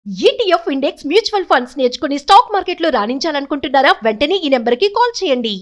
ETF index mutual funds నేర్చుకుని stock మార్కెట్లో రాణించాలనుకుంటున్నారా? వెంటనే ఈ నెంబర్కి కాల్ చేయండి.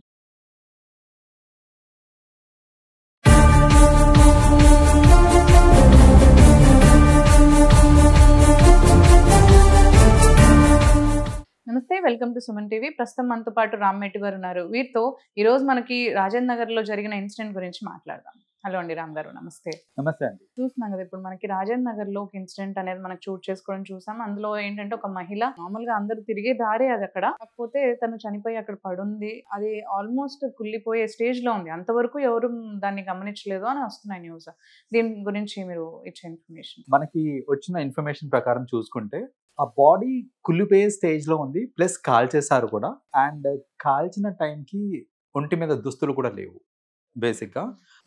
నమస్తే, వెల్కమ్ టు సుమన్ టీవీ. ప్రస్తుతం మనతో పాటు రామ్మేటి గారు ఉన్నారు. వీరితో ఈరోజు మనకి రాజేంద్ర నగర్లో జరిగిన ఇన్సిడెంట్ గురించి మాట్లాడదాం. హలో అండి, రామ్ గారు నమస్తే. నమస్తే అండి. చూస్తున్నాం కదా ఇప్పుడు మనకి రాజేంద్ర నగర్లో ఒక ఇన్సిడెంట్ అనేది మనకు షూట్ చేసుకోవడం చూసాం. అందులో ఏంటంటే ఒక మహిళ, మామూలుగా అందరూ తిరిగే దారే అది, అక్కడ కాకపోతే తను చనిపోయి అక్కడ పడుంది. అది ఆల్మోస్ట్ కుళ్ళిపోయే స్టేజ్ లో ఉంది. అంతవరకు ఎవరు దాన్ని గమనించలేదు అని వస్తున్నాయి న్యూస్. దీని గురించి మీరు ఇచ్చే ఇన్ఫర్మేషన్. మనకి వచ్చిన ఇన్ఫర్మేషన్ ప్రకారం చూసుకుంటే ఆ బాడీ కుళ్ళిపోయే స్టేజ్ లో ఉంది, ప్లస్ కాల్చేశారు కూడా. అండ్ కాల్చిన టైంకి ఒంటి మీద దుస్తులు కూడా లేవు. బేసిక్ గా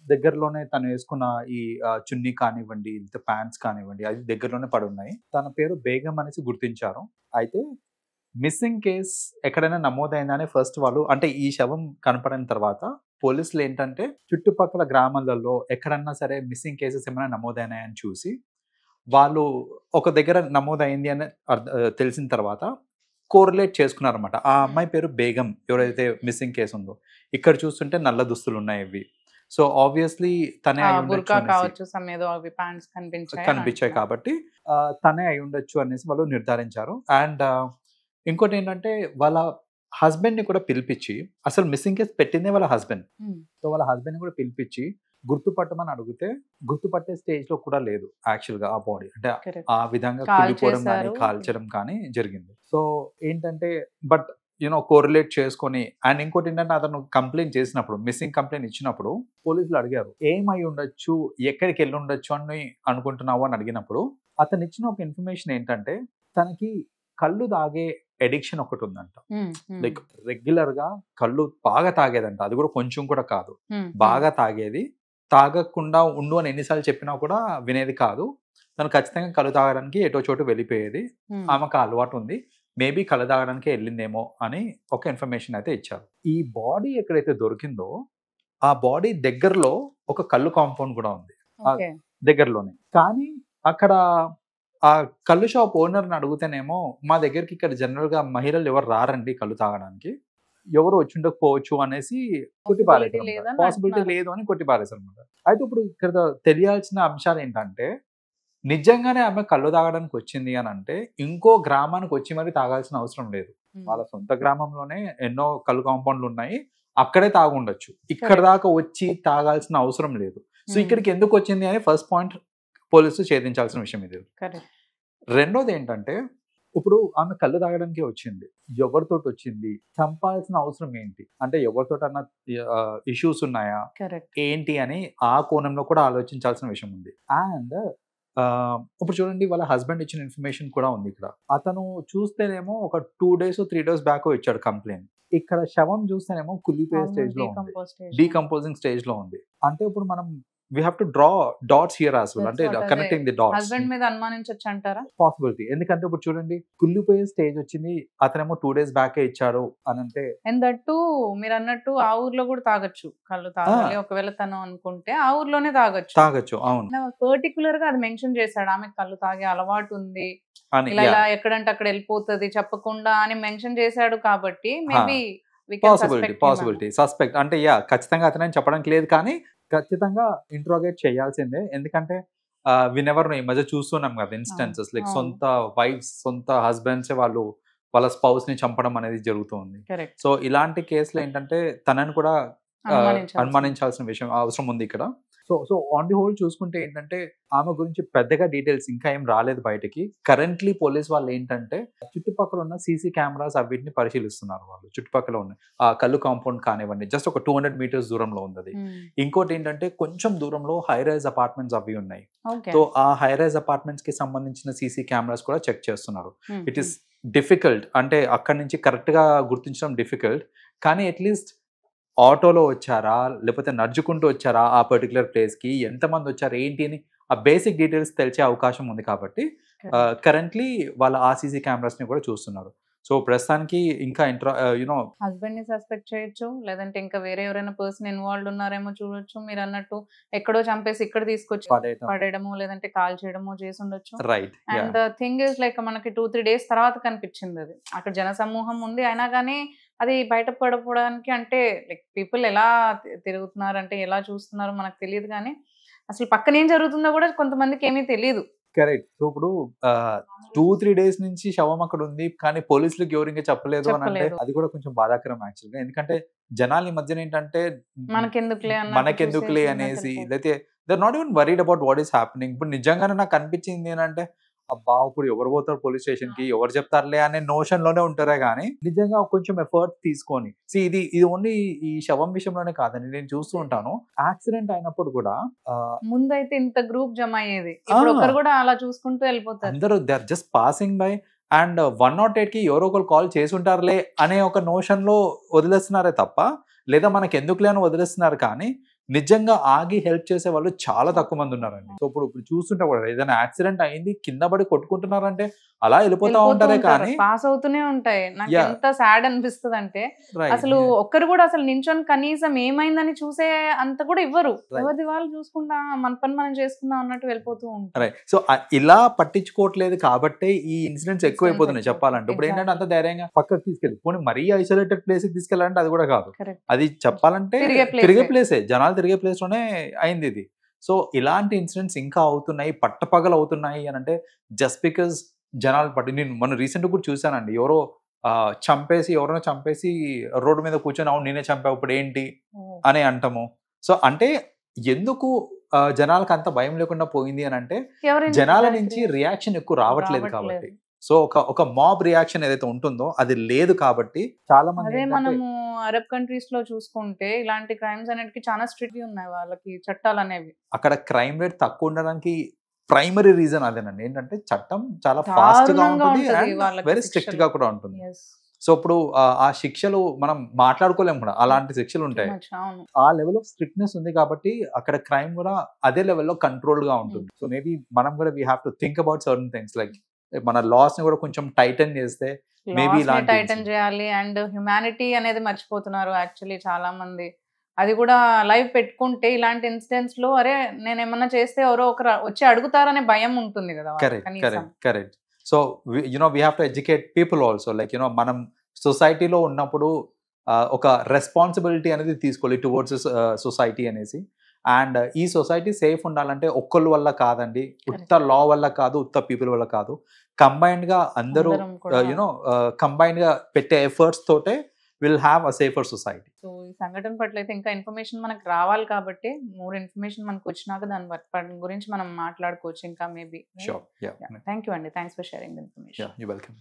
దగ్గరలోనే తను వేసుకున్న ఈ చున్నీ కానివ్వండి, ప్యాంట్స్ కానివ్వండి, అది దగ్గరలోనే పడి ఉన్నాయి. తన పేరు బేగం అనేసి గుర్తించారు. అయితే మిస్సింగ్ కేస్ ఎక్కడైనా నమోదైందని ఫస్ట్ వాళ్ళు, అంటే ఈ శవం కనపడిన తర్వాత పోలీసులు ఏంటంటే చుట్టుపక్కల గ్రామాలలో ఎక్కడన్నా సరే మిస్సింగ్ కేసెస్ ఏమైనా నమోదైనాయని చూసి వాళ్ళు ఒక దగ్గర నమోదైంది అని తెలిసిన తర్వాత కోరిలేట్ చేసుకున్నారన్నమాట. ఆ అమ్మాయి పేరు బేగం, ఎవరైతే మిస్సింగ్ కేసు ఉందో. ఇక్కడ చూస్తుంటే నల్ల దుస్తులు ఉన్నాయి ఇవి. సో ఆబ్వియస్లీ తనే కనిపించాయి కాబట్టి తనే అయి ఉండొచ్చు అనేసి వాళ్ళు నిర్ధారించారు. అండ్ ఇంకోటి ఏంటంటే వాళ్ళ హస్బెండ్ ని కూడా పిలిపించి, అసలు మిస్సింగ్ కేసు పెట్టిందే వాళ్ళ హస్బెండ్. సో వాళ్ళ హస్బెండ్ ని కూడా పిలిపించి గుర్తుపట్టమని అడిగితే గుర్తుపట్టే స్టేజ్ లో కూడా లేదు యాక్చువల్ గా ఆ బాడీ. అంటే ఆ విధంగా కుళ్ళిపోవడం కానీ కాల్చడం కానీ జరిగింది. సో ఏంటంటే బట్ కోరిలేట్ చేసుకొని, అండ్ ఇంకోటి ఏంటంటే అతను కంప్లైంట్ చేసినప్పుడు, మిస్సింగ్ కంప్లైంట్ ఇచ్చినప్పుడు పోలీసులు అడిగారు ఏమై ఉండొచ్చు, ఎక్కడికి వెళ్ళి ఉండొచ్చు అని అనుకుంటున్నావు అని అడిగినప్పుడు అతను ఇచ్చిన ఒక ఇన్ఫర్మేషన్ ఏంటంటే తనకి కళ్ళు తాగే ఎడిక్షన్ ఒకటి ఉందంట. లైక్ రెగ్యులర్ గా కళ్ళు బాగా తాగేదంట. అది కూడా కొంచెం కూడా కాదు, బాగా తాగేది. తాగకుండా ఉండు అని ఎన్నిసార్లు చెప్పినా కూడా వినేది కాదు. తను ఖచ్చితంగా కళ్ళు తాగడానికి ఎటో చోటు వెళ్ళిపోయేది. ఆమెకు అలవాటు ఉంది, మేబీ కళ్ళు తాగడానికి వెళ్ళిందేమో అని ఒక ఇన్ఫర్మేషన్ అయితే ఇచ్చారు. ఈ బాడీ ఎక్కడైతే దొరికిందో ఆ బాడీ దగ్గరలో ఒక కళ్ళు కాంపౌండ్ కూడా ఉంది దగ్గరలోనే. కానీ అక్కడ ఆ కళ్ళు షాప్ ఓనర్ని అడిగితేనేమో, మా దగ్గరికి ఇక్కడ జనరల్ గా మహిళలు ఎవరు రారండి కళ్ళు తాగడానికి, ఎవరు వచ్చి ఉండకపోవచ్చు అనేసి కొట్టిపారేశారు. పాసిబిలిటీ లేదు అని కొట్టిపారేశారు అనమాట. అయితే ఇప్పుడు ఇక్కడ తెలియాల్సిన అంశాలు ఏంటంటే, నిజంగానే ఆమె కళ్ళు తాగడానికి వచ్చింది అని అంటే ఇంకో గ్రామానికి వచ్చి మరి తాగాల్సిన అవసరం లేదు. వాళ్ళ సొంత గ్రామంలోనే ఎన్నో కళ్ళు కాంపౌండ్లు ఉన్నాయి, అక్కడే తాగుండొచ్చు. ఇక్కడ దాకా వచ్చి తాగాల్సిన అవసరం లేదు. సో ఇక్కడికి ఎందుకు వచ్చింది అని ఫస్ట్ పాయింట్ పోలీసులు ఛేదించాల్సిన విషయం ఇది. రెండోది ఏంటంటే, ఇప్పుడు ఆమె కళ్ళు తాగడానికి వచ్చింది, ఎవరితోటి వచ్చింది, చంపాల్సిన అవసరం ఏంటి, అంటే ఎవరితోటన్నా ఇష్యూస్ ఉన్నాయా ఏంటి అని ఆ కోణంలో కూడా ఆలోచించాల్సిన విషయం ఉంది. అండ్ ఇప్పుడు చూడండి, వాళ్ళ హస్బెండ్ ఇచ్చిన ఇన్ఫర్మేషన్ కూడా ఉంది ఇక్కడ. అతను చూస్తేనేమో ఒక 2 days 3 days బ్యాక్ ఇచ్చాడు కంప్లైంట్. ఇక్కడ శవం చూస్తేనేమో కుళ్ళిపోయే స్టేజ్ లో ఉంది, డీకంపోజింగ్ స్టేజ్ లో ఉంది. అంటే ఇప్పుడు మనం we have to draw dots here as well, అంటే connecting the dots. హస్బెండ్ మీద అనుమానించొచ్చు అంటారా? పాసిబిలిటీ. ఎందుకంటే ఇప్పుడు చూడండి, కుళ్ళిపోయే స్టేజ్ వచ్చింది, అతనేమో 2 days బ్యాక్ ఇచ్చాడు అని అంటే. ఎందట్టు మీరు అన్నట్టు ఆ ఊర్లో కూడా తాగొచ్చు, కళ్ళు తాగాలి ఒకవేళ తను అనుకుంటే ఆ ఊర్లోనే తాగొచ్చు. అవును. పర్టికులర్ గా అది మెన్షన్ చేశాడు, ఆమె కళ్ళు తాగే అలవాటు ఉంది, ఇలా ఎక్కడంటే అక్కడ వెళ్ళిపోతుంది చెప్పకుండా అని మెన్షన్ చేశాడు. కాబట్టి మేబీ పాసిబిలిటీ సస్పెక్ట్ అంటే ఖచ్చితంగా అతనని చెప్పడానికి లేదు, కానీ ఖచ్చితంగా ఇంట్రోగేట్ చేయాల్సిందే. ఎందుకంటే వినెవర్ ఈ మధ్య చూస్తున్నాం కదా ఇన్స్టెన్సెస్, లైక్ సొంత వైఫ్స్, సొంత హస్బెండ్స్ వాళ్ళు వాళ్ళ స్పౌస్ ని చంపడం అనేది జరుగుతుంది. సో ఇలాంటి కేసులు ఏంటంటే తనని కూడా అనుమానించాల్సిన విషయం అవసరం ఉంది ఇక్కడ. సో ఆన్ ది హోల్ చూసుకుంటే ఏంటంటే ఆమె గురించి పెద్దగా డీటెయిల్స్ ఇంకా ఏం రాలేదు బయటకి. కరెంట్లీ పోలీస్ వాళ్ళు ఏంటంటే చుట్టుపక్కల ఉన్న సీసీ కెమెరాస్ అవిటిని పరిశీలిస్తున్నారు. వాళ్ళు చుట్టుపక్కల ఉన్న ఆ కళ్ళు కాంపౌండ్ కానివ్వండి, జస్ట్ ఒక 200 meters దూరంలో ఉంది అది. ఇంకోటి ఏంటంటే కొంచెం దూరంలో హై రైజ్ అపార్ట్మెంట్స్ అవి ఉన్నాయి. సో ఆ హై రైజ్ అపార్ట్మెంట్స్ కి సంబంధించిన సీసీ కెమెరాస్ కూడా చెక్ చేస్తున్నారు. ఇట్ ఈస్ డిఫికల్ట్, అంటే అక్కడి నుంచి కరెక్ట్ గా గుర్తించడం డిఫికల్ట్. కానీ అట్లీస్ట్ ఆటోలో వచ్చారా లేకపోతే నడుచుకుంటూ వచ్చారా ఆ పర్టికులర్ ప్లేస్ కి, ఎంతమంది వచ్చారు ఏంటి అని ఆ బేసిక్ డీటెయిల్స్ తెలిసే అవకాశం ఉంది. కాబట్టి కరెంట్లీ వాళ్ళ ఆ సీసీ కెమెరాస్ ని కూడా చూస్తున్నారు. సో ప్రస్తుతానికి ఇంకా యునో హస్బెండ్ ని సస్పెక్ట్ చేయొచ్చు, లేదంటే ఇంకా వేరే ఎవరైనా పర్సన్ ఇన్వాల్వ్ ఉన్నారేమో చూడొచ్చు. మీరు అన్నట్టు ఎక్కడో చంపేసి ఇక్కడ తీసుకొచ్చి పడేయడమో లేదంటే కాల్ చేయడమో చేసి ఉండొచ్చు. Right. And thing is like మనకి 2-3 days తర్వాత కనిపించింది అది. అక్కడ జన సమూహం ఉంది అయినా కానీ అది బయటపడపోవడానికి, అంటే లైక్ పీపుల్ ఎలా తిరుగుతున్నారు అంటే ఎలా చూస్తున్నారో మనకు తెలియదు, కానీ అసలు పక్కన ఏం జరుగుతుందో కూడా కొంతమందికి ఏమీ తెలియదు. కరెక్ట్. సో ఇప్పుడు 2-3 days నుంచి శవం అక్కడ ఉంది, కానీ పోలీసులకు ఎవరు ఇంకా చెప్పలేదు అని అంటే అది కూడా కొంచెం బాధాకరం యాక్చువల్గా. ఎందుకంటే జనాలు ఈ మధ్యన ఏంటంటే మనకెందుకులే అనేసి, లేకపోతే they are not even worried about what is happening. ఇప్పుడు నిజంగానే నాకు అనిపించింది ఏంటంటే అబ్బా ఇప్పుడు ఎవరు పోతారు పోలీస్ స్టేషన్ కి, ఎవరు చెప్తారులే అనే నోషన్ లోనే ఉంటారే కానీ నిజంగా కొంచెం ఎఫర్ట్ తీసుకొని ఇది ఓన్లీ ఈ శవం విషయంలోనే కాదండి, నేను చూస్తూ ఉంటాను యాక్సిడెంట్ అయినప్పుడు కూడా ముందైతే ఇంత గ్రూప్ జమ అయ్యేది, ఇప్పుడు ఒకరు కూడా అలా చూసుకుంటూ వెళ్ళిపోతారు. అందరూ they are just passing by and 108 కి ఎవరో ఒకరు కాల్ చేసి ఉంటారులే అనే ఒక నోషన్ లో వదిలేస్తున్నారే తప్ప, లేదా మనకి ఎందుకులే అని వదిలేస్తున్నారు, కానీ నిజంగా ఆగి హెల్ప్ చేసే వాళ్ళు చాలా తక్కువ మంది ఉన్నారండి. సో ఇప్పుడు చూస్తుంటే కూడా ఏదైనా యాక్సిడెంట్ అయింది కింద పడి కొట్టుకుంటున్నారంటే అలా వెళ్ళిపోతా ఉంటారే కానీ పాస్ అవుతూనే ఉంటాయి. నాకు ఎంత సాడ్ అనిపిస్తుంది అంటే అసలు ఒక్కరు కూడా అసలు నించొని కనీసం ఏమైందని చూసే అంత కూడా ఇవ్వరు. ఎవరిది వాళ్ళు చూసుకుంటా మన పని మనం చేసుకుందాం అన్నట్టు వెళ్ళిపోతూ ఉంటారు. సో ఇలా పట్టించుకోవట్లేదు కాబట్టి ఈ ఇన్సిడెంట్స్ ఎక్కువైపోతున్నాయి చెప్పాలంటే. ఇప్పుడు ఏంటంటే అంత ధైర్యంగా పక్కకు తీసుకెళ్ళి పోనీ మరీ ఐసోలేటెడ్ ప్లేస్ కి తీసుకెళ్ళాలంటే అది కూడా కాదు, అది చెప్పాలంటే తిరిగే ప్లేసే, జనాలు తిరిగే ప్లేస్ లోనే అయింది ఇది. సో ఇలాంటి ఇన్సిడెంట్స్ ఇంకా అవుతున్నాయి, పట్టపగలు అవుతున్నాయి అని అంటే జస్ట్ బికాస్ జనాలు నేను మొన్న రీసెంట్ కూడా చూసానండి, ఎవరో ఎవరైనా చంపేసి రోడ్డు మీద కూర్చొని అవును నేనే చంపావు ఇప్పుడు ఏంటి అని అంటాము. సో అంటే ఎందుకు జనాలకు అంత భయం లేకుండా పోయింది అని అంటే జనాల నుంచి రియాక్షన్ ఎక్కువ రావట్లేదు కాబట్టి. సో ఒక మాబ్ రియాక్షన్ ఏదైతే ఉంటుందో అది లేదు కాబట్టి చాలా మంది. అదే మనము అరబ్ కంట్రీస్ లో చూసుకుంటే ఇలాంటి క్రైమ్స్ అనేటికి చాలా స్ట్రిక్ట్ ఉన్నాయి వాళ్ళకి చట్టాలు అనేవి. అక్కడ క్రైమ్ రేట్ తక్కువ ఉండడానికి ప్రైమరీ రీజన్ అదేనండి, ఏంటంటే చట్టం చాలా ఫాస్ట్ గా ఉంటుంది అండ్ వెరీ స్ట్రిక్ట్ గా కూడా ఉంటుంది. సో ఇప్పుడు ఆ శిక్షలు మనం మాట్లాడుకోలేము కూడా, అలాంటి శిక్షలు ఉంటాయి. ఆ లెవెల్ ఆఫ్ స్ట్రిక్ట్నెస్ ఉంది కాబట్టి అక్కడ క్రైమ్ కూడా అదే లెవెల్లో కంట్రోల్ గా ఉంటుంది. సో మేబీ మనం కూడా we have to think about certain things like మన లాస్ ని కూడా కొంచెం టైటన్ చేస్తే మేబీ టైటన్ చేయాలి. అండ్ హ్యుమానిటీ అనేది మర్చిపోతున్నారు యాక్చువల్లీ చాలా మంది. అది కూడా లైవ్ పెట్టుకుంటే ఇలాంటి ఇన్సిడెంట్స్ లో అరే నేను ఏమన్నా చేస్తే ఎవరో ఒకరు వచ్చి అడుగుతారనే భయం ఉంటుంది కదా. Correct. So you know we have to educate people also, like you know మనం సొసైటీలో ఉన్నప్పుడు ఒక రెస్పాన్సిబిలిటీ అనేది తీసుకోవాలి టువర్డ్స్ సొసైటీ అనేసి. అండ్ ఈ సొసైటీ సేఫ్ ఉండాలంటే ఒక్కళ్ళ వల్ల కాదండి, ఉత్త లా వల్ల కాదు, ఉత్త పీపుల్ వల్ల కాదు, కంబైన్డ్ గా అందరూ యునో కంబైన్డ్ గా పెట్టే ఎఫర్ట్స్ తోటే will have a safer society. So ఈ సంఘటన పట్ల అయితే ఇంకా ఇన్ఫర్మేషన్ మనకు రావాలి కాబట్టి మోర్ ఇన్ఫర్మేషన్ మనకు వచ్చినాక దాని గురించి మనం మాట్లాడుకోవచ్చు ఇంకా maybe. Sure. Yeah. Thank you అండి. Thanks for sharing the information. Yeah, you're welcome.